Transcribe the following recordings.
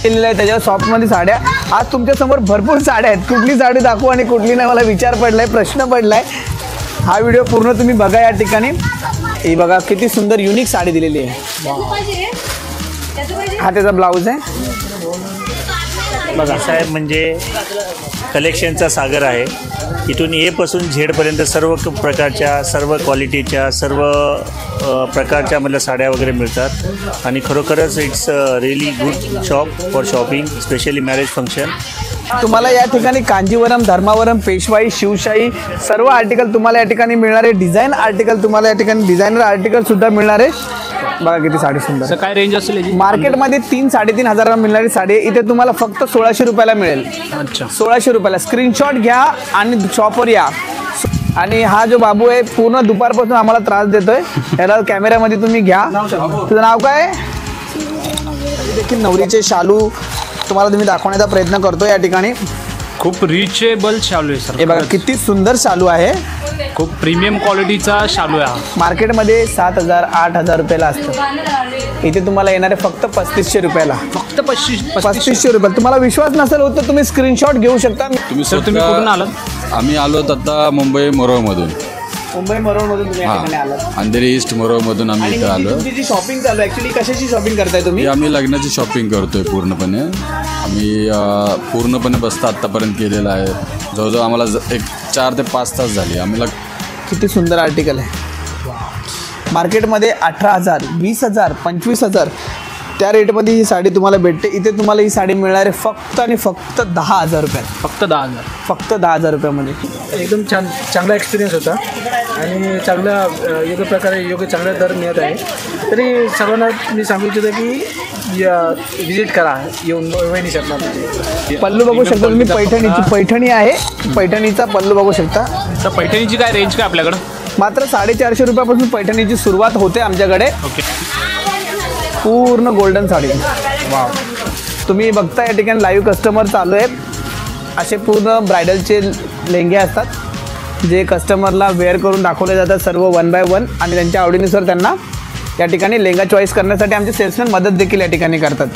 केलेलं आहे त्याच्यावर शॉपमध्ये साड्या. आज तुमच्या समोर भरपूर साड्या आहेत, कुठली साडी दाखवू आणि कुठली नाही मला विचार पडलाय, प्रश्न पडलाय. हा व्हिडिओ पूर्ण तुम्ही बघा या ठिकाणी. ही बघा किती सुंदर युनिक साडी दिलेली आहे. हा त्याचा ब्लाऊज आहे बघा. साहेब म्हणजे कलेक्शनचा सागर आहे. इथून ए पासून झेडपर्यंत सर्व प्रकारच्या, सर्व क्वालिटीच्या, सर्व प्रकारच्या मला साड्या वगैरे मिळतात आणि खरोखरच it's really good shop for shopping, specially marriage function. तुम्हाला या ठिकाणी कांजीवरम, धर्मावरम, पेशवाई, शिवशाही सर्व आर्टिकल तुम्हाला या ठिकाणी मिळणार आहे. डिझाईन आर्टिकल तुम्हाला या ठिकाणी डिझायनर आर्टिकल सुद्धा मिळणार आहे. बघा किती साडी सुंदर. काय रेंज असेल? मार्केटमध्ये 3-3.5 हजाराला मिळणारी साडी इथे तुम्हाला फक्त 1600 रुपयाला मिळेल. अच्छा, 1600 रुपयाला. स्क्रीनशॉट घ्या आणि शॉपवर या. आणि हा जो बाबू आहे पूर्ण दुपारपासून आम्हाला त्रास देतोय, याला कॅमेऱ्यामध्ये तुम्ही घ्या. तुझं नाव काय? देखील नवरीचे शालू तुम्हाला तुम्ही दाखवण्याचा प्रयत्न करतो या ठिकाणी. खूप रिचेबल शालू आहे सर. हे बघा किती सुंदर शालू आहे, खूप प्रीमियम क्वालिटीचा शालू आहे. मार्केटमध्ये 7,000-8,000 रुपयाला असतं, इथे तुम्हाला येणार आहे फक्त 3500 रुपयाला. फक्त 3500 रुपये. तुम्हाला विश्वास नसेल होत तर तुम्ही स्क्रीनशॉट घेऊ शकता. तुम्ही कुठून आलात? आम्ही आलोत आता मुंबई मरोळमधून. मुंबई मरोळमधून तुम्ही या ठिकाणी आलात. अंधेरी ईस्ट मरोळमधून आम्ही इथं आलो. तुमची जी शॉपिंग चालू आहे ॲक्च्युली कशाची शॉपिंग करताय तुम्ही? आम्ही लग्नाची शॉपिंग करतोय पूर्णपणे. आम्ही पूर्णपणे बसता आत्तापर्यंत केलेला आहे. जवळजवळ आम्हाला 4 ते 5 तास झाली. आम्हाला किती सुंदर आर्टिकल आहे. मार्केटमध्ये 18,000, 20,000, 25,000 त्या रेटमध्ये ही साडी तुम्हाला भेटते. इथे तुम्हाला ही साडी मिळणार आहे फक्त आणि फक्त 10,000 रुपयात. फक्त 10,000. फक्त 10,000 रुपयामध्ये. एकदम चांगला एक्सपिरियन्स होता आणि चांगला योग्य प्रकारे चांगला दर मिळत आहे. तरी सर्वांना मी सांगू इच्छितो की विजिट करा, येऊन वहिनी शकणार. पल्लू बघू शकता तुम्ही, पैठणी आहे, पैठणीचा पल्लू बघू शकता. तर पैठणीची काय रेंज काय आपल्याकडं? मात्र 450 रुपयापासून पैठणीची सुरुवात होते आमच्याकडे. ओके. पूर्ण गोल्डन साडी. वाव. तुम्ही बघता या ठिकाणी लाईव्ह कस्टमर चालू आहेत. असे पूर्ण ब्रायडलचे लेंगे असतात जे कस्टमरला वेअर करून दाखवले जातात सर्व 1 बाय 1 आणि त्यांच्या आवडीनुसार त्यांना या ठिकाणी लेंगा चॉईस करण्यासाठी आमचे सेल्समॅन मदत देखील या ठिकाणी करतात.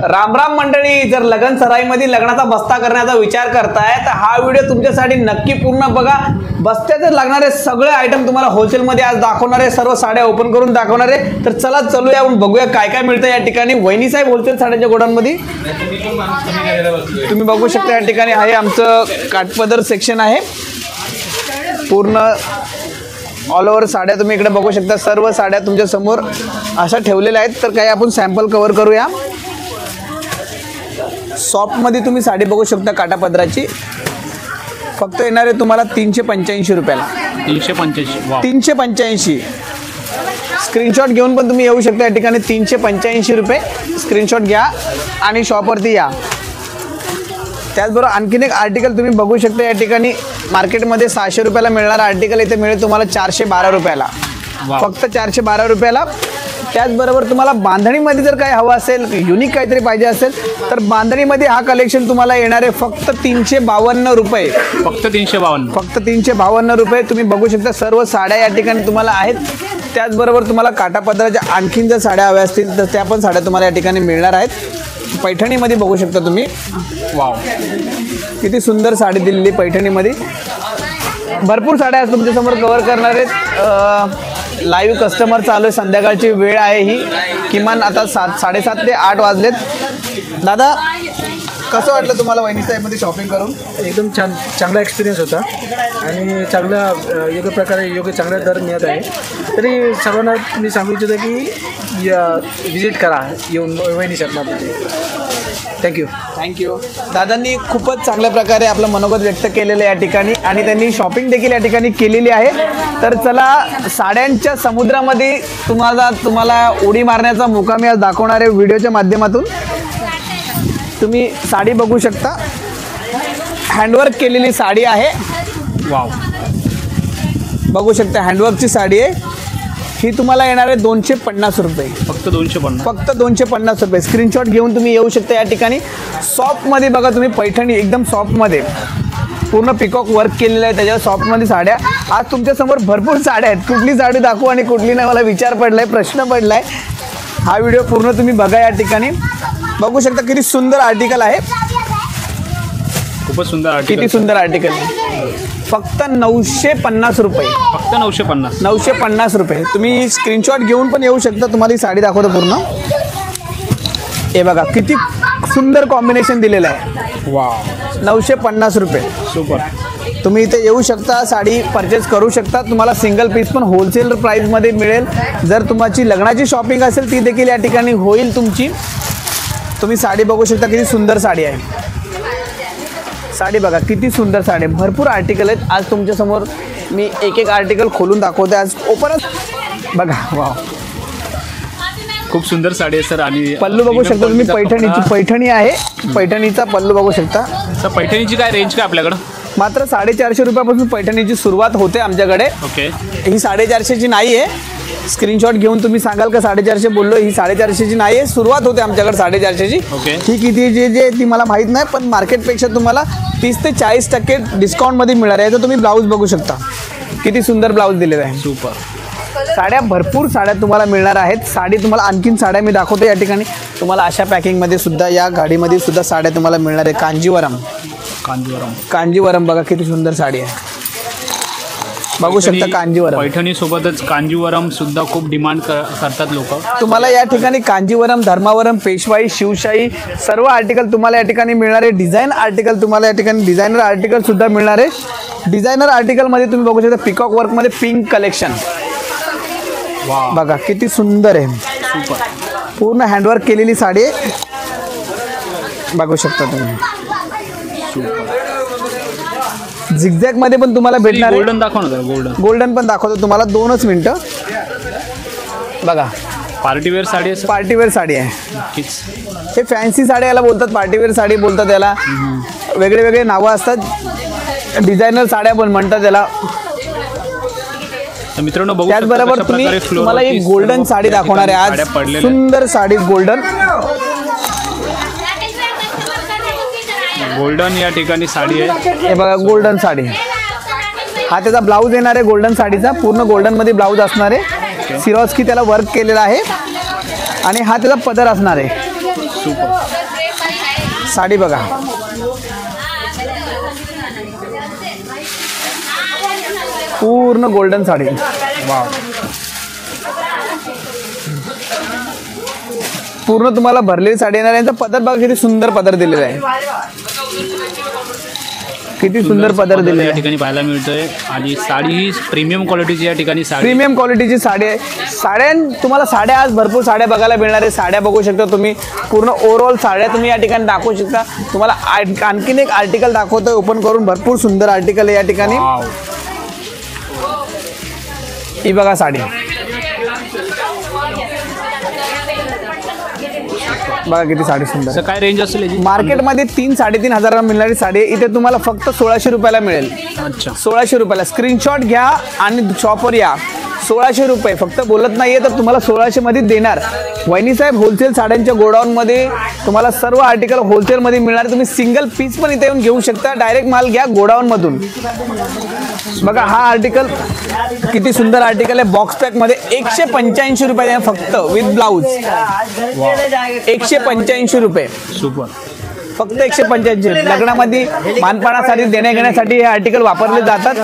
राम राम मंडळी, जर लग्न सराईमध्ये लग्नाचा बस्ता करण्याचा विचार करताय तर हा व्हिडिओ तुमच्यासाठी नक्की पूर्ण बघा. बस्त्याचे लागणारे सगळे आयटम तुम्हाला होलसेलमध्ये आज दाखवणार आहे, सर्व साड्या ओपन करून दाखवणार आहे. तर चला चलूया आपण बघूया काय काय मिळतं या ठिकाणी. वहिनी साहेब होलसेल साड्यांच्या गोडांमध्ये तुम्ही बघू शकता या ठिकाणी आहे आमचं काठपदर सेक्शन आहे. पूर्ण ऑल ओव्हर साड्या तुम्ही इकडे बघू शकता. सर्व साड्या तुमच्या समोर अशा ठेवलेल्या आहेत. तर काही आपण सॅम्पल कव्हर करूया. सॉफ्टमध्ये तुम्ही साडी बघू शकता काठापदराची. फक्त येणार आहे तुम्हाला 385 रुपयाला. 385. 385. स्क्रीनशॉट घेऊन पण तुम्ही येऊ शकता या ठिकाणी. 385 रुपये. स्क्रीनशॉट घ्या आणि शॉपवरती या. त्याचबरोबर आणखीन एक आर्टिकल तुम्ही बघू शकता या ठिकाणी. मार्केटमध्ये 600 रुपयाला मिळणारा आर्टिकल इथे मिळेल तुम्हाला 412 रुपयाला. फक्त 412 रुपयाला. त्याचबरोबर तुम्हाला बांधणीमध्ये जर काही हवं असेल, युनिक काहीतरी पाहिजे असेल तर बांधणीमध्ये हा कलेक्शन तुम्हाला येणार आहे फक्त 352 रुपये. फक्त 352. फक्त 352 रुपये. तुम्ही बघू शकता सर्व साड्या या ठिकाणी तुम्हाला आहेत. त्याचबरोबर तुम्हाला काठापदराच्या आणखीन जर साड्या हव्या असतील तर त्या पण साड्या तुम्हाला या ठिकाणी मिळणार आहेत. पैठणीमध्ये बघू शकता तुम्ही. वाव, किती सुंदर साडी दिलेली पैठणीमध्ये. भरपूर साड्या आज तुमच्यासमोर कव्हर करणार आहेत. लाईव्ह कस्टमर चालू आहे. संध्याकाळची वेळ आहे ही. किमान आता 7:30 ते 8 वाजलेत. दादा कसं वाटलं तुम्हाला वहिनी साहेबमध्ये शॉपिंग करून? एकदम चांगला एक्सपिरियन्स होता आणि चांगला योग्य प्रकारे चांगला दर मिळत आहे. तरी सर्वांना मी सांगू इच्छितो की विजिट करा, येऊन वहिनी शकणार. थँक्यू. दादांनी खूपच चांगल्या प्रकारे आपलं मनोगत व्यक्त केलेलं आहे या ठिकाणी आणि त्यांनी शॉपिंग देखील या ठिकाणी केलेली आहे. तर चला साड्यांच्या समुद्रामध्ये तुम्हाला उडी मारण्याचा मोका मी आज दाखवणार आहे व्हिडिओच्या माध्यमातून. तुम्ही साडी बघू शकता. हँडवर्क केलेली साडी आहे. वाव, बघू शकता हँडवर्कची साडी आहे ही. तुम्हाला येणार आहे 250 रुपये. फक्त 250. फक्त 250 रुपये. स्क्रीनशॉट घेऊन तुम्ही येऊ शकता या ठिकाणी. सॉफ्टमध्ये बघा तुम्ही पैठणी एकदम सॉफ्टमध्ये पूर्ण पिकॉक वर्क केलेलं आहे त्याच्यावर सॉफ्टमध्ये साड्या. आज तुमच्यासमोर भरपूर साड्या आहेत, कुठली साडी दाखवू आणि कुठली नाही मला विचार पडलाय, प्रश्न पडलाय. हा व्हिडिओ पूर्ण तुम्ही बघा. या ठिकाणी बघू शकता किती सुंदर आर्टिकल आहे. खूपच सुंदर आर्टिकल. किती सुंदर आर्टिकल आहे. फक्त 950 रुपये. फक्त 950. 950 रुपये. तुम्ही स्क्रीनशॉट घेऊन पण येऊ शकता. तुम्हाला ही साडी दाखवतो पूर्ण. हे बघा किती सुंदर कॉम्बिनेशन दिलेलं आहे. वाव. 950 रुपये. सुपर. तुम्ही इथे येऊ शकता, साडी परचेस करू शकता. तुम्हाला सिंगल पीस पण होलसेल प्राईजमध्ये मिळेल. जर तुमची लग्नाची शॉपिंग असेल ती देखील या ठिकाणी होईल तुमची. तुम्ही साडी बघू शकता किती सुंदर साडी आहे. साडी बघा किती सुंदर साडी आहे. भरपूर आर्टिकल आहेत. आज तुमच्यासमोर मी एक एक आर्टिकल खोलून दाखवते. आज ओपनच बघा. वाव, खूप सुंदर साडी आहे सर. आणि पल्लू बघू शकता तुम्ही. पैठणीची पैठणी आहे. पैठणीचा पल्लू बघू शकता. सर पैठणीची काय रेंज काय आपल्याकडं? मात्र 450 रुपयापासून पैठणीची सुरुवात होते आमच्याकडे. ओके. ही 450ची नाही आहे. स्क्रीनशॉट घेऊन तुम्ही सांगाल का 450 बोललो. ही 450ची नाही आहे. सुरुवात होते आमच्याकडे 450ची. ओके. ही किती जे ती मला माहीत नाही, पण मार्केटपेक्षा तुम्हाला 30 ते 40% डिस्काउंटमध्ये मिळणार आहे. तर तुम्ही ब्लाऊज बघू शकता किती सुंदर ब्लाऊज दिलेला आहे. सुपर. साड्या भरपूर साड्या तुम्हाला मिळणार आहेत. साडी तुम्हाला आणखीन साड्या मी दाखवतो या ठिकाणी. तुम्हाला अशा पॅकिंगमध्ये सुद्धा या गाडीमध्ये सुद्धा साड्या तुम्हाला मिळणार आहे. कांजीवरम. कांजीवरम बघा किती सुंदर साडी आहे. बघू शकता कांजीवरम. पैठणी सोबतच कांजीवरम सुद्धा खूप डिमांड करतात लोक. तुम्हाला या ठिकाणी कांजीवरम, धर्मावरम, पेशवाई, शिवशाही सर्व आर्टिकल तुम्हाला या ठिकाणी मिळणार आहे. डिझाईन आर्टिकल तुम्हाला या ठिकाणी डिझायनर आर्टिकल सुद्धा मिळणार आहे. डिझायनर आर्टिकलमध्ये तुम्ही बघू शकता पिकॉक वर्कमध्ये पिंक कलेक्शन. बघा किती सुंदर आहे. सुपर. पूर्ण हँडवर्क केलेली साडी आहे. बघू शकता तुम्ही. झिगझॅग मध्ये पण तुम्हाला भेटणार आहे. गोल्डन दाखव ना. गोल्डन. गोल्डन पण दाखवतो तुम्हाला. 2च मिनिटं. बघा पार्टीवेअर साडी आहे. पार्टीवेअर साडी आहे. नक्कीच. हे फॅन्सी साडी याला बोलतात. पार्टीवेअर साडी बोलतात याला. वेगळे वेगळे नावं असतात. डिझायनर साड्या पण म्हणतात त्याला. तर मित्रांनो बघू. त्याचबरोबर तुम्हाला एक गोल्डन साडी दाखवणार आहे आज. सुंदर साडी गोल्डन. गोल्डन या ठिकाणी साडी आहे. हे बघा गोल्डन साडी. हा त्याचा ब्लाऊज येणार आहे गोल्डन साडीचा. पूर्ण गोल्डन मध्ये ब्लाऊज असणार आहे. सिरोस्की त्याला वर्क केलेला आहे. आणि हा त्याचा पदर असणार आहे. सुपर. साडी बघा. पूर्ण गोल्डन साडी. वाव. पूर्ण तुम्हाला भरलेली साडी येणार आहे. यांचा पदर बघा किती सुंदर पदर दिलेला आहे. किती सुंदर पदर दिलेला या आहे. ठिकाणी पाहायला मिळतोय. आणि साडी ही प्रीमियम क्वालिटीची या ठिकाणी साडी. प्रीमियम क्वालिटीची साडी आहे. तुम्हाला साड्या आज भरपूर साड्या बघायला मिळणार आहे. साड्या बघू शकता तुम्ही. पूर्ण ओव्हरऑल साड्या तुम्ही या ठिकाणी दाखवू शकता. तुम्हाला आणखीन एक आर्टिकल दाखवतोय ओपन करून. भरपूर सुंदर आर्टिकल आहे या ठिकाणी. वाव. ही बघा साडी. बघा किती साडी सुंदर. सर काय रेंज असेल याची? मार्केटमध्ये 3-3.5 हजाराला मिळणारी साडी इथे तुम्हाला फक्त 1600 रुपयाला मिळेल. अच्छा. 1600 रुपयाला. स्क्रीनशॉट घ्या आणि शॉपवर या. 1600 रुपये फक्त बोलत नाहीये तर तुम्हाला 1600 मध्ये देणार. वहिनी साहेब होलसेल साड्यांच्या गोडाऊनमध्ये तुम्हाला सर्व आर्टिकल होलसेलमध्ये मिळणार. तुम्ही सिंगल पीस पण इथे येऊन घेऊ शकता. डायरेक्ट माल घ्या गोडाऊनमधून. बघा हा आर्टिकल किती सुंदर आर्टिकल आहे. बॉक्स पॅकमध्ये 185 रुपये फक्त विथ ब्लाऊज. 185 रुपये. सुपर. फक्त 185. लग्नामध्ये मानपानासाठी देण्याघेण्यासाठी हे आर्टिकल वापरले जातात.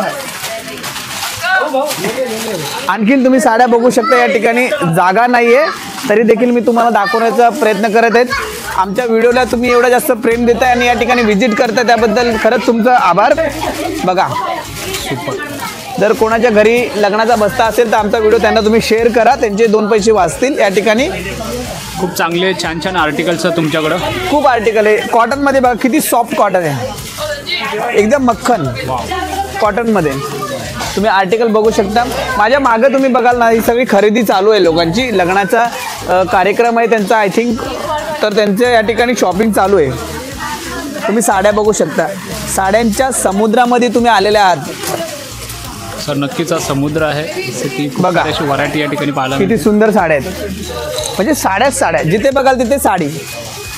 आणखीन तुम्ही साड्या बघू शकता. या ठिकाणी जागा नाहीये तरी देखील मी तुम्हाला दाखवण्याचा प्रयत्न करत आहेत. आमच्या व्हिडिओला तुम्ही एवढं जास्त प्रेम देताय आणि या ठिकाणी व्हिजिट करताय त्याबद्दल खरंच तुमचं आभार. बघा जर कोणाच्या घरी लग्नाचा बस्ता असेल तर आमचा व्हिडिओ त्यांना तुम्ही शेअर करा. त्यांचे 2 पैसे वाचतील. या ठिकाणी खूप चांगले छान छान आर्टिकल्स तुमच्याकडं. खूप आर्टिकल आहे. कॉटनमध्ये बघा किती सॉफ्ट कॉटन आहे. एकदम मक्खन कॉटनमध्ये. तुम्ही आर्टिकल बघू शकता. माझ्या मागं तुम्ही बघाल ना ही सगळी खरेदी चालू आहे लोकांची. लग्नाचा कार्यक्रम आहे त्यांचा आय थिंक. तर त्यांच्या या ठिकाणी शॉपिंग चालू आहे. तुम्ही साड्या बघू शकता. साड्यांच्या समुद्रामध्ये तुम्ही आलेले आहात. सर नक्कीच हा समुद्र आहे. बघा अशी व्हरायटी या ठिकाणी पाहायला किती सुंदर साड्या आहेत. म्हणजे साड्या जिथे बघाल तिथे साडी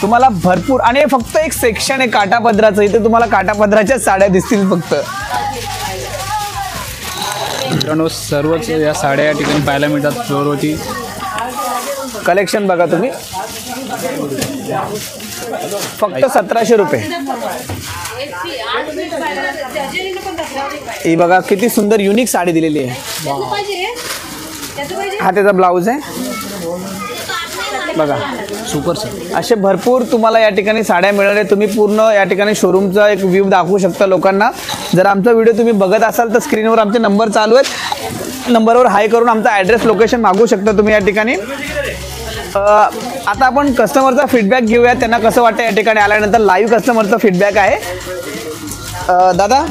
तुम्हाला भरपूर. आणि फक्त एक सेक्शन आहे काठापदराचं. इथे तुम्हाला काठापदराच्याच साड्या दिसतील फक्त. मित्रांनो सर्वच या साड्या या ठिकाणी पाहायला मिळतात फ्लोअरवरती. कलेक्शन बघा तुम्ही, फक्त 1700 रुपये. ही बघा किती सुंदर युनिक साडी दिलेली आहे. हा त्याचा ब्लाऊज आहे बघा. Super sir. असे भरपूर तुम्हाला या ठिकाणी साड्या मिळणार आहे. तुम्ही पूर्ण या ठिकाणी शोरूमचा एक व्ह्यू दाखवू शकता लोकांना. जर आमचा व्हिडिओ तुम्ही बघत असाल तर स्क्रीनवर आमचे नंबर चालू आहेत, नंबरवर हाय करून आमचा ॲड्रेस लोकेशन मागू शकता तुम्ही या ठिकाणी. आता आपण कस्टमरचा फीडबॅक घेऊया, त्यांना कसं वाटतं या ठिकाणी आल्यानंतर. लाईव्ह कस्टमरचा फीडबॅक आहे. दादा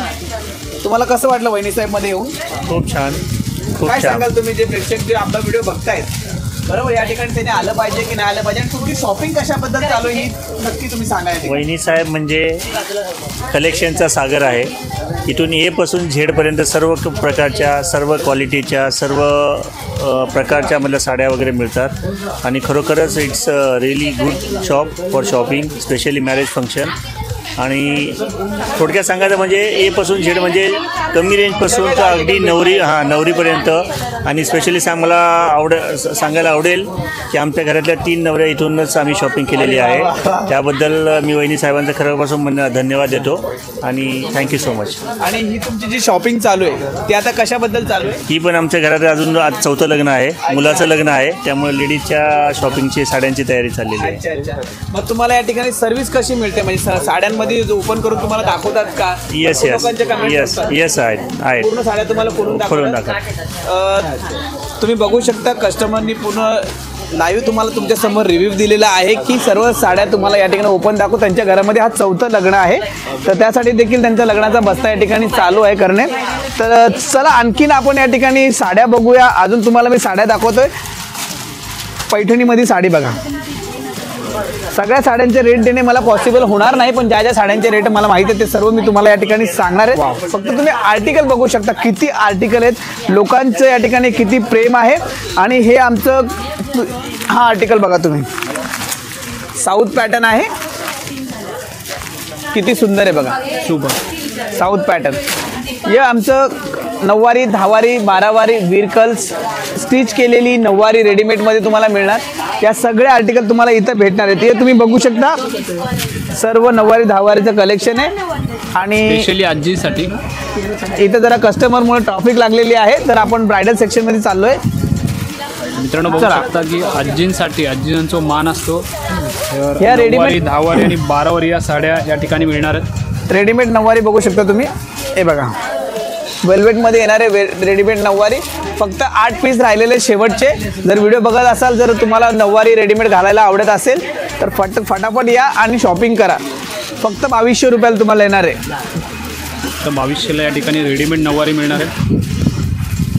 तुम्हाला कसं वाटलं वहिनी साहेबमध्ये येऊन? खूप छान, खूप काय छान. सांगाल तुम्ही जे प्रेक्षक जे आपला व्हिडिओ बघतायत, बरोबर या ठिकाणी त्याने आलं पाहिजे की नाही आलं पाहिजे, आणि तुमची शॉपिंग कशाबद्दल चालू आहे ही नक्की तुम्ही सांगायला. वहिनी साहेब म्हणजे कलेक्शनचा सागर आहे. इथून एपासून झेडपर्यंत सर्व प्रकारच्या, सर्व क्वालिटीच्या, सर्व प्रकारच्या मला साड्या वगैरे मिळतात. आणि खरोखरच it's really good shop for shopping, specially marriage function. आणि थोडक्यात सांगायचं म्हणजे एपासून झेड म्हणजे कमी रेंजपासून तर अगदी नवरीपर्यंत. आणि स्पेशली सांगायला आवडेल की आमच्या घरातल्या 3 नवऱ्या इथूनच आम्ही शॉपिंग केलेली आहे. त्याबद्दल मी वहिनी साहेबांचं खरंपासून धन्यवाद देतो आणि थँक्यू सो मच. आणि ही तुमची जी शॉपिंग चालू आहे ती आता कशाबद्दल चालू आहे? ही पण आमच्या घरात अजून आज 4थं लग्न आहे, मुलाचं लग्न आहे, त्यामुळे लेडीजच्या शॉपिंगची साड्यांची तयारी चाललेली आहे. अच्छा. मग तुम्हाला या ठिकाणी सर्व्हिस कशी मिळते, म्हणजे साड्यांमध्ये ओपन करून तुम्हाला दाखवतात का? येस आहेत. पूर्ण साड्या तुम्हाला खोलून दाखवतात. तुम्ही बघू शकता कस्टमरनी पूर्ण लाईव्ह तुम्हाला तुमच्या समोर रिव्ह्यू दिलेला आहे की सर्व साड्या तुम्हाला या ठिकाणी ओपन दाखवू. त्यांच्या घरामध्ये हा 4थं लग्न आहे, तर त्यासाठी देखील त्यांचा लग्नाचा बस्ता या ठिकाणी चालू आहे करणे. तर चला आणखीन आपण या ठिकाणी साड्या बघूया. अजून तुम्हाला मी साड्या दाखवतोय. पैठणीमध्ये साडी बघा. सगळ्या साड्यांचे रेट देणे मला पॉसिबल होणार नाही, पण ज्या ज्या साड्यांचे रेट मला माहिती आहे ते सर्व मी तुम्हाला या ठिकाणी सांगणार आहे. फक्त तुम्ही आर्टिकल बघू शकता, किती आर्टिकल आहेत, लोकांचं या ठिकाणी किती प्रेम आहे. आणि हे आमचं हा आर्टिकल बघा तुम्ही, साऊथ पॅटर्न आहे, किती सुंदर आहे बघा. Super south pattern. हे आमचं 9वारी, 10वारी, 12वारी विरकल्स स्टिच केलेली 9वारी रेडीमेडमध्ये तुम्हाला मिळणार. या सगळ्या आर्टिकल तुम्हाला इथं भेटणार आहेत. हे तुम्ही बघू शकता, सर्व 9वारी 10वारीचं कलेक्शन आहे. आणि स्पेशली आजीसाठी इथं जरा कस्टमरमुळे ट्रॉफिक लागलेली आहे, तर आपण ब्रायडल सेक्शनमध्ये चाललो आहे. मित्रांनो बघू शकता की आजींसाठी, आजींचा मान असतो. ह्या रेडीमेड 10वारी आणि 12वारी या साड्या या ठिकाणी मिळणार आहेत. रेडीमेड 9वारी बघू शकता तुम्ही. हे बघा वेल्वेटमध्ये येणारे रेडीमेड 9वारी, फक्त 8 पीस राहिलेले शेवटचे. जर व्हिडिओ बघत असाल, जर तुम्हाला 9वारी रेडीमेड घालायला आवडत असेल तर फटाफट या आणि शॉपिंग करा. फक्त 2200 रुपयाला तुम्हाला येणार आहे. तर 2200ला या ठिकाणी रेडीमेड 9वारी मिळणार आहे.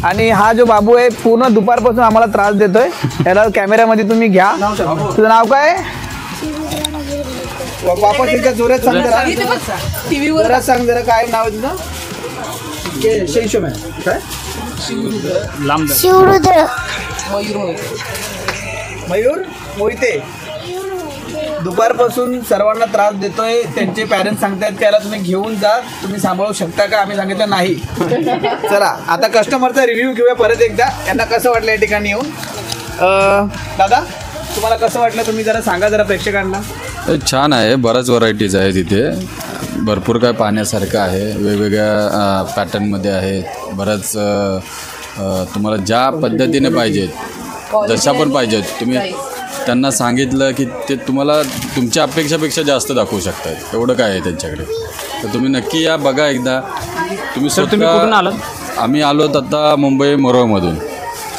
आणि हा जो बाबू आहे पूर्ण दुपारपासून आम्हाला त्रास देतोय. याला कॅमेऱ्यामध्ये तुम्ही घ्या. तुझं नाव काय? वापस एकदा जोरात सांग जरा. जोरात सांग जरा, काय नाव आहे तुझं? मयूर मोहिते. दुपारपासून सर्वांना त्रास देतोय. त्यांचे पॅरेंट्स सांगतायत की याला तुम्ही घेऊन जा, तुम्ही सांभाळू शकता का? आम्ही सांगितलं नाही. चला आता कस्टमरचा रिव्ह्यू घेऊया परत एकदा. यांना कसं वाटलं या ठिकाणी येऊन? दादा तुम्हाला कसं वाटलं, तुम्ही जरा सांगा जरा प्रेक्षकांना. छान आहे, बऱ्याच व्हरायटीज आहे तिथे, भरपूर काय पाहण्यासारखं आहे. वेगवेगळ्या पॅटर्नमध्ये आहे. बरंच तुम्हाला ज्या पद्धतीने पाहिजेत, जशा पण पाहिजेत, तुम्ही त्यांना सांगितलं की ते तुम्हाला तुमच्या अपेक्षापेक्षा जास्त दाखवू शकतात. एवढं काय आहे त्यांच्याकडे. तर तुम्ही नक्की या, बघा एकदा. तुम्ही कुठून आलात? आम्ही आलोत आता मुंबई मोरोळमधून.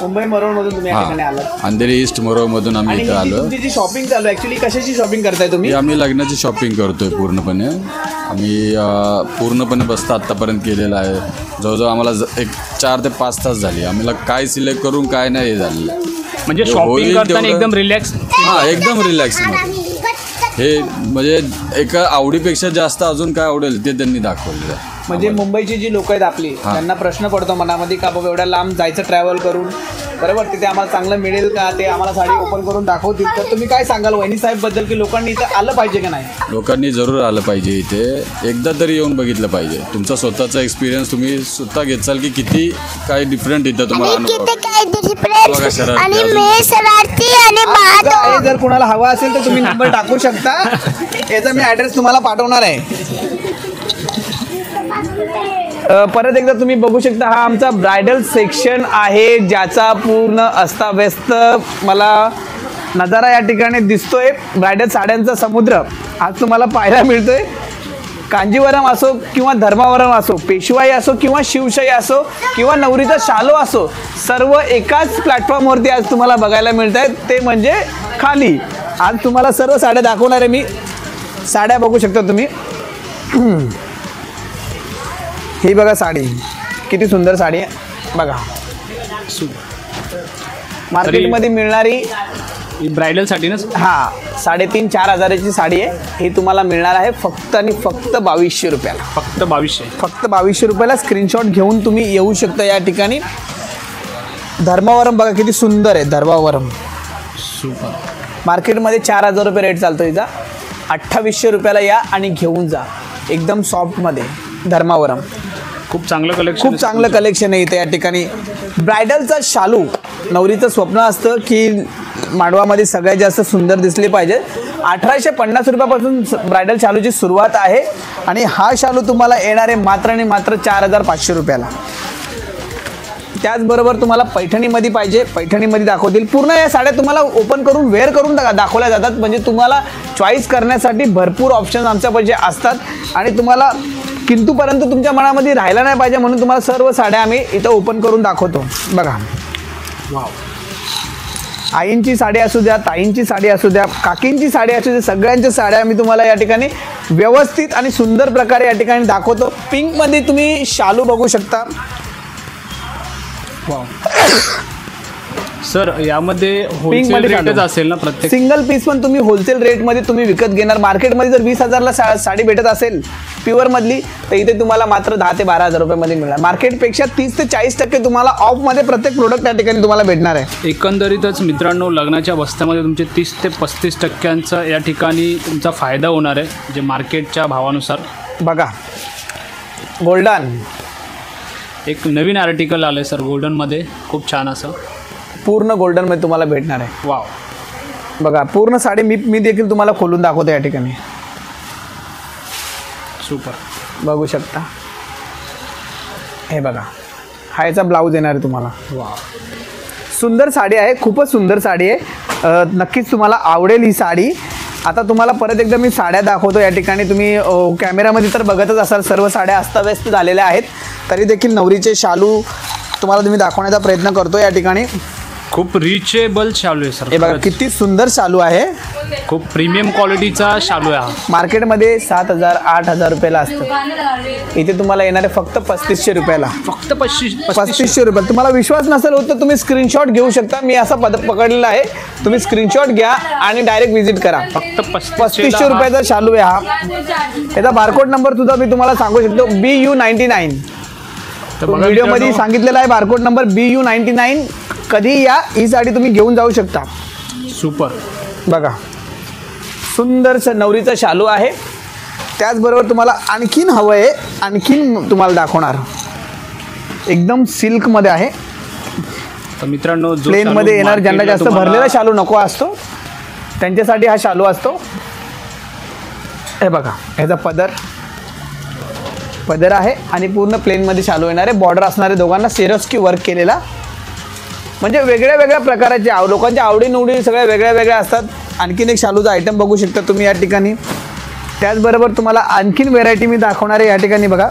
मुंबई मरोळमधून तुम्ही या ठिकाणी आलात? अंधेरी ईस्ट मोरोळमधून आम्ही इथं आलो. तुमची जी शॉपिंग चालू आहे, ॲक्च्युली कशाची शॉपिंग करताय तुम्ही? आम्ही लग्नाची शॉपिंग करतोय पूर्णपणे. आम्ही पूर्णपणे बस्ता आत्तापर्यंत केलेला आहे. जवळजवळ आम्हाला 4 ते 5 तास झाली. आम्हाला काय सिलेक्ट करून काय नाही हे झालेलं. म्हणजे शॉपिंग करताना एकदम रिलॅक्स. हां, एकदम रिलॅक्स. हे म्हणजे एका आवडीपेक्षा जास्त अजून काय आवडेल ते त्यांनी दाखवलेलं आहे. म्हणजे मुंबईची जी लोक आहेत आपली, त्यांना प्रश्न पडतो मनामध्ये का बाबा एवढ्या लांब जायचं ट्रॅव्हल करून, बरोबर, तिथे आम्हाला चांगलं मिळेल का ते आम्हाला साडी ओपन करून दाखवतील. तर तुम्ही काय सांगाल वहिनी साहेब बद्दल की लोकांनी इथं आलं पाहिजे का नाही? लोकांनी जरूर आलं पाहिजे, इथे एकदा तरी येऊन बघितलं पाहिजे. तुमचा स्वतःचा एक्सपिरियन्स तुम्ही स्वतः घेचाल की किती काय डिफरंट इथं तुम्हाला बघा. शरारती आणि हे जर कुणाला हवा असेल तर तुम्ही नंबर टाकू शकता. याचा मी ॲड्रेस तुम्हाला पाठवणार आहे. परत एकदा तुम्ही बघू शकता, हा आमचा ब्रायडल सेक्शन आहे ज्याचा पूर्ण अस्ताव्यस्त मला नजारा या ठिकाणी दिसतोय. ब्रायडल साड्यांचा समुद्र आज तुम्हाला पाहायला मिळतोय. कांजीवरम असो किंवा धर्मावरम असो, पेशवाई असो किंवा शिवशाही असो किंवा नवरीचा शालो असो, सर्व एकाच प्लॅटफॉर्मवरती आज तुम्हाला बघायला मिळत आहेत, ते म्हणजे खाली. आज तुम्हाला सर्व साड्या दाखवणार आहे मी. साड्या बघू शकता तुम्ही. ही बघा साडी, किती सुंदर साडी आहे बघा. मार्केटमध्ये मिळणारी ब्रायडलसाठी ना? हां, 3,500-4 हजाराची साडी आहे. ही तुम्हाला मिळणार आहे फक्त आणि फक्त 2200 रुपयाला. फक्त 2200. फक्त 2200 रुपयाला. स्क्रीनशॉट घेऊन तुम्ही येऊ शकता या ठिकाणी. धर्मावरम बघा किती सुंदर आहे. धर्मावरम सुपर. मार्केटमध्ये 4000 रुपये रेट चालतो हिचा. 2800 रुपयाला या आणि घेऊन जा. एकदम सॉफ्टमध्ये धर्मावरम. खूप चांगलं कलेक्शन. खूप चांगलं कलेक्शन आहे इथे या ठिकाणी. ब्रायडलचा शालू, नवरीचं स्वप्न असतं की मांडवामध्ये सगळ्यात जास्त सुंदर दिसले पाहिजे. 1850 रुपयापासून ब्रायडल शालूची सुरुवात आहे आणि हा शालू तुम्हाला येणार आहे मात्र आणि मात्र 4500 रुपयाला. त्याचबरोबर तुम्हाला पैठणीमध्ये पाहिजे, पैठणीमध्ये दाखवतील. पूर्ण या साड्या तुम्हाला ओपन करून वेअर करून दाखवल्या जातात. म्हणजे तुम्हाला चॉईस करण्यासाठी भरपूर ऑप्शन आमच्यापाशी असतात आणि तुम्हाला किंतूपर्यंत तुमच्या मनामध्ये राहायला नाही पाहिजे म्हणून तुम्हाला सर्व साड्या आम्ही इथं ओपन करून दाखवतो. बघा, वाव. आईंची साडी असू द्या, ताईंची साडी असू द्या, काकींची साडी असू द्या, सगळ्यांच्या साड्या आम्ही तुम्हाला या ठिकाणी व्यवस्थित आणि सुंदर प्रकारे या ठिकाणी दाखवतो. पिंकमध्ये तुम्ही शालू बघू शकता. वाव. सर यामध्ये पिंक होलसेल मध्ये रेटच शालू. असेल ना प्रत्येक? सिंगल पीस पण तुम्ही होलसेल रेटमध्ये तुम्ही विकत घेणार. मार्केटमध्ये जर 20,000ला साडी भेटत असेल प्युअरमधली, तर इथे तुम्हाला मात्र 10 ते 12 हजार रुपयामध्ये मिळणार. मार्केटपेक्षा 30 ते 40% तुम्हाला ऑफमध्ये प्रत्येक प्रोडक्ट त्या ठिकाणी तुम्हाला भेटणार आहे. एकंदरीतच मित्रांनो, लग्नाच्या बस्त्यामध्ये तुमचे 30 ते 35% या ठिकाणी तुमचा फायदा होणार आहे, जे मार्केटच्या भावानुसार. बघा, गोल्डन एक नवीन आर्टिकल आलं आहे सर गोल्डनमध्ये, खूप छान असं पूर्ण गोल्डनमध्ये तुम्हाला भेटणार आहे. वाव. बघा, पूर्ण साडी मी देखील तुम्हाला खोलून दाखवतो या ठिकाणी. सुपर. बघू शकता. हे बघा, हा याचा ब्लाऊज येणार आहे तुम्हाला. वाव. सुंदर साडी आहे, खूपच सुंदर साडी आहे. नक्कीच तुम्हाला आवडेल ही साडी. आता तुम्हाला परत एकदा मी साड्या दाखवतो या ठिकाणी. तुम्ही कॅमेरामध्ये तर बघतच असाल, सर्व साड्या अस्ताव्यस्त झालेल्या आहेत. तरी देखील नवरीचे शालू तुम्हाला तुम्ही दाखवण्याचा प्रयत्न करतो या ठिकाणी. खूप रिचेबल शालू आहे सर. हे बघा, किती सुंदर शालू आहे. खूप प्रीमियम क्वालिटीचा शालू आहे हा. मार्केटमध्ये 7,000 8,000 रुपयाला असतं. इथे तुम्हाला येणार आहे फक्त 3500 रुपयाला. फक्त 3500 रुपये. तुम्हाला विश्वास नसेल होत तर तुम्ही स्क्रीनशॉट घेऊ शकता. मी असा पकडलेला आहे. तुम्ही स्क्रीनशॉट घ्या आणि डायरेक्ट व्हिजिट करा. फक्त 3500 रुपयाचा शालू आहे हा. याचा बारकोड नंबर सुद्धा मी तुम्हाला सांगू शकतो, BU99. व्हिडिओमध्ये सांगितलेला आहे बारकोड नंबर BU99. कधी या, ही साडी तुम्ही घेऊन जाऊ शकता. सुपर. बघा, सुंदर नवरीचा शालू आहे. त्याचबरोबर तुम्हाला आणखीन हवं आहे, आणखीन तुम्हाला दाखवणार. एकदम सिल्कमध्ये आहे. तर मित्रांनो, प्लेनमध्ये येणार, ज्यांना जास्त भरलेला शालू नको असतो त्यांच्यासाठी हा शालू असतो. हे बघा, ह्याचा पदर आहे आणि पूर्ण प्लेनमध्ये शालू येणार आहे. बॉर्डर असणारे दोघांना सेरोस्की वर्क केलेला. म्हणजे वेगळ्या वेगळ्या प्रकाराचे लोकांच्या आवडीनिवडी सगळ्या वेगळ्या वेगळ्या असतात. आणखीन एक शालूचा आयटम बघू शकता तुम्ही या ठिकाणी. त्याचबरोबर तुम्हाला आणखीन व्हेरायटी मी दाखवणार आहे या ठिकाणी. बघा,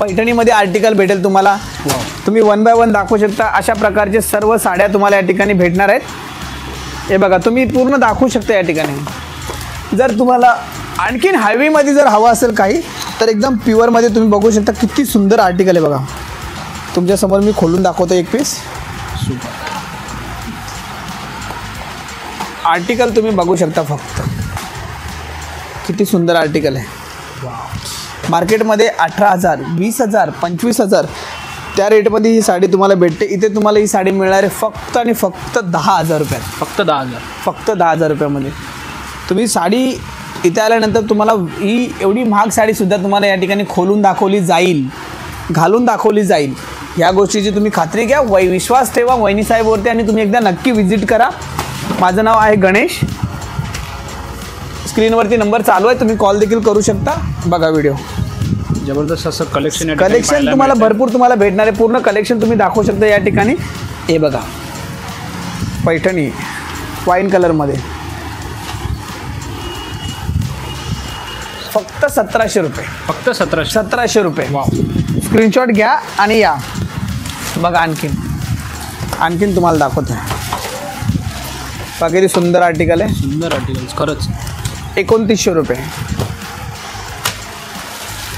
पैठणीमध्ये आर्टिकल भेटेल तुम्हाला. तुम्ही 1 बाय 1 दाखवू शकता. अशा प्रकारचे सर्व साड्या तुम्हाला या ठिकाणी भेटणार आहेत. हे बघा, तुम्ही पूर्ण दाखवू शकता या ठिकाणी. जर तुम्हाला आणखीन हेवीमध्ये जर हवं असेल काही, तर एकदम प्युअरमध्ये तुम्ही बघू शकता. किती सुंदर आर्टिकल आहे बघा. तुमच्यासमोर मी खोलून दाखवतो एक पीस. आर्टिकल तुम्ही बघू शकता. फक्त किती सुंदर आर्टिकल आहे. मार्केटमध्ये 18,000 20,000 25,000 त्या रेटमध्ये ही साडी तुम्हाला भेटते. इथे तुम्हाला ही साडी मिळणार आहे फक्त आणि फक्त 10,000 रुपयात. फक्त 10,000. फक्त 10,000 रुपयामध्ये तुम्ही साडी इथे आल्यानंतर तुम्हाला ही एवढी महाग साडीसुद्धा तुम्हाला या ठिकाणी खोलून दाखवली जाईल, घालून दाखवली जाईल. या गोष्टीची तुम्ही खात्री घ्या, विश्वास ठेवा वहिनी साहेबवरती आणि तुम्ही एकदा नक्की विजिट करा. माझं नाव आहे गणेश. स्क्रीनवरती नंबर चालू आहे, तुम्ही कॉल देखील करू शकता. बघा व्हिडिओ. जबरदस्त असं कलेक्शन तुम्हाला भरपूर तुम्हाला भेटणार आहे. पूर्ण कलेक्शन तुम्ही दाखवू शकता या ठिकाणी. हे बघा पैठणी वाईन कलरमध्ये फक्त 1700 रुपये. फक्त 1700 रुपये. वा. स्क्रीनशॉट घ्या आणि या बघा. आणखीन तुम्हाला दाखवतो. बाकी सुंदर आर्टिकल आहे. सुंदर आर्टिकल्स खरंच. 2900 रुपये.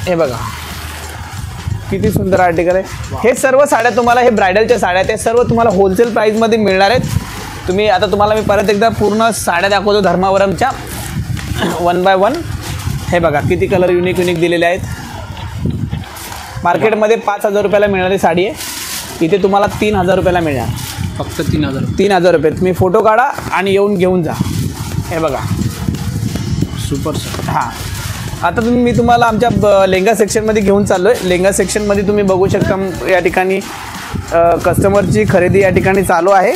हे बघा किती सुंदर आर्टिकल आहे. हे सर्व साड्या तुम्हाला, हे ब्रायडलच्या साड्या ते सर्व तुम्हाला होलसेल प्राईजमध्ये मिळणार आहेत. तुम्ही आता तुम्हाला मी परत एकदा पूर्ण साड्या दाखवतो धर्मावरमच्या 1 बाय 1. हे बघा किती कलर युनिक दिलेले आहेत. मार्केटमध्ये 5,000 रुपयाला मिळणारी साडी आहे, इथे तुम्हाला 3,000 रुपयाला मिळणार. फक्त 3,000. 3,000 रुपये. तुम्ही फोटो काढा आणि येऊन घेऊन जा. हे बघा सुपर सर. हां, आता मी तुम्हाला आमच्या लेंगा सेक्शनमध्ये घेऊन चाललो आहे. लेंगा सेक्शनमध्ये तुम्ही बघू शकता या ठिकाणी कस्टमरची खरेदी या ठिकाणी चालू आहे.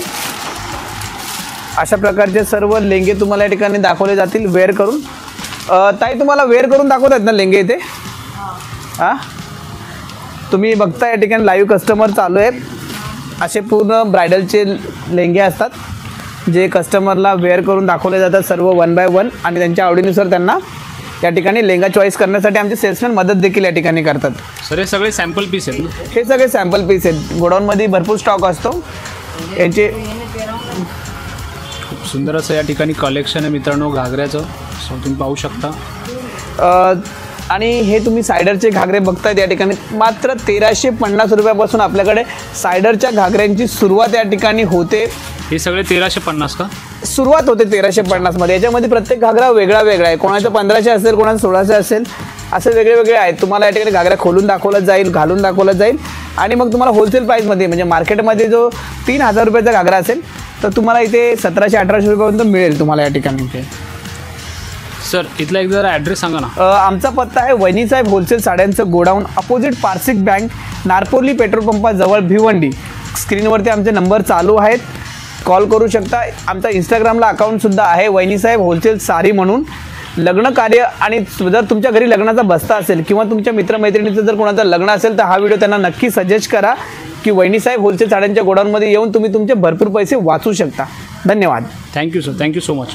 अशा प्रकारचे सर्व लेंगे तुम्हाला या ठिकाणी दाखवले जातील वेअर करून. ताई तुम्हाला वेअर करून दाखवत आहेत ना लेंगे इथे? हां, तुम्ही बघता या ठिकाणी लाईव्ह कस्टमर चालू आहेत. असे पूर्ण ब्रायडलचे लेंगे असतात जे कस्टमरला वेअर करून दाखवले जातात सर्व 1 बाय 1 आणि त्यांच्या आवडीनुसार त्यांना या ठिकाणी लेंगा चॉईस करण्यासाठी आमचे सेल्समॅन मदत देखील या ठिकाणी करतात. सर हे सगळे सॅम्पल पीस आहेत ना? हे सगळे सॅम्पल पीस आहेत. गोडाऊनमध्ये भरपूर स्टॉक असतो यांचे. खूप सुंदर असं या ठिकाणी कलेक्शन आहे मित्रांनो घागऱ्याचं. सो तुम्ही पाहू शकता. आणि हे तुम्ही सायडरचे घागरे बघतायत या ठिकाणी मात्र 1,350 रुपयापासून आपल्याकडे सायडरच्या घागऱ्यांची सुरुवात या ठिकाणी होते. हे सगळे 1,350 का? सुरुवात होते 1,350मध्ये. याच्यामध्ये प्रत्येक घागरा वेगळा आहे. कोणाचा 1,500 असेल, कोणाचा 1,600 असेल, असे वेगळे आहेत. तुम्हाला या ठिकाणी घागरा खोलून दाखवला जाईल, घालून दाखवला जाईल आणि मग तुम्हाला होलसेल प्राईसमध्ये म्हणजे मार्केटमध्ये जो 3,000 रुपयाचा घागरा असेल तर तुम्हाला इथे 1,700-1,800 रुपयापर्यंत मिळेल तुम्हाला या ठिकाणी. सर इथला एक जरा ॲड्रेस सांगा ना. आमचा पत्ता आहे वहिनीसाहेब होलसेल साड्यांचं godown, opposite Parsik bank, Narpoli petrol पंपाजवळ, भिवंडी. स्क्रीनवरती आमचे नंबर चालू आहेत, कॉल करू शकता. आमचा इंस्टाग्रामला अकाउंटसुद्धा आहे वहिनीसाहेब होलसेल साडी म्हणून. लग्न कार्य आणि जर तुमच्या घरी लग्नाचा बस्ता असेल किंवा तुमच्या मित्रमैत्रिणीचं जर कोणाचं लग्न असेल तर हा व्हिडिओ त्यांना नक्की सजेस्ट करा की वहिनीसाहेब होलसेल साड्यांच्या गोडाऊनमध्ये येऊन तुम्ही तुमचे भरपूर पैसे वाचू शकता. धन्यवाद. Thank you sir. Thank you so much.